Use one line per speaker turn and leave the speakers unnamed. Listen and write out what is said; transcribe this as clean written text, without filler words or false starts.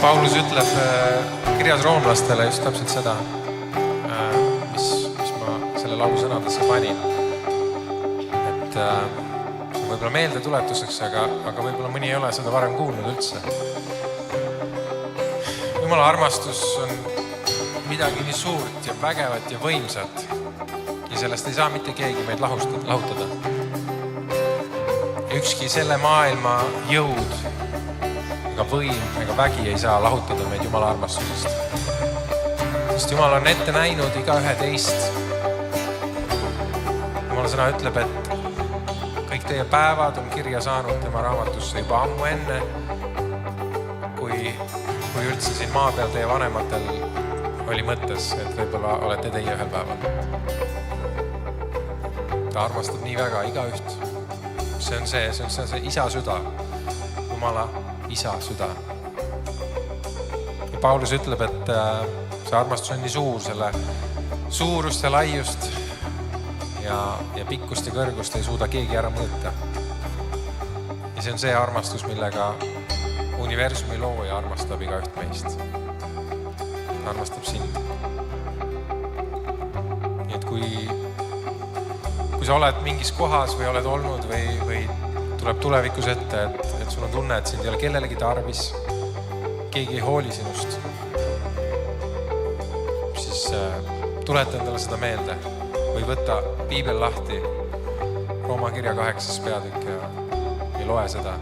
Paulus ütleb kirjas roomlastele just täpselt seda, mis ma selle laulu sõnadesse panin. Et see on võib-olla meelde tuletuseks, aga võib-olla mõni ei ole seda varem kuulnud üldse. Jumala armastus on midagi nii suurt ja vägevat ja võimsat ja sellest ei saa mitte keegi meid lahutada. Ükski selle maailma jõud ega võim ega vägi ei saa lahutada meid Jumala armastusest. Sest Jumal on ette näinud iga ühe teist. Jumala sõna ütleb, et kõik teie päevad on kirja saanud tema raamatusse juba ammu enne, kui üldse siin maa peal teie vanematel oli mõttes, et võib-olla olete teie ühel päeval. Ta armastab nii väga igaüht. See on see isa süda, Jumala isa süda. Ja Paulus ütleb, et see armastus on nii suur, selle suurust ja laiust ja pikkust ja kõrgust ei suuda keegi ära mõõta. Ja see on see armastus, millega universumi looja armastab igaüht meist. Ta armastab sind. Nii et kui sa oled mingis kohas või oled olnud või tuleb tulevikus ette, et sul on tunne, et sind ei ole kellelegi tarvis, keegi ei hooli sinust, siis tuleta endale seda meelde või võta piibel lahti, Rooma kirja 8. peatükk ja loe seda.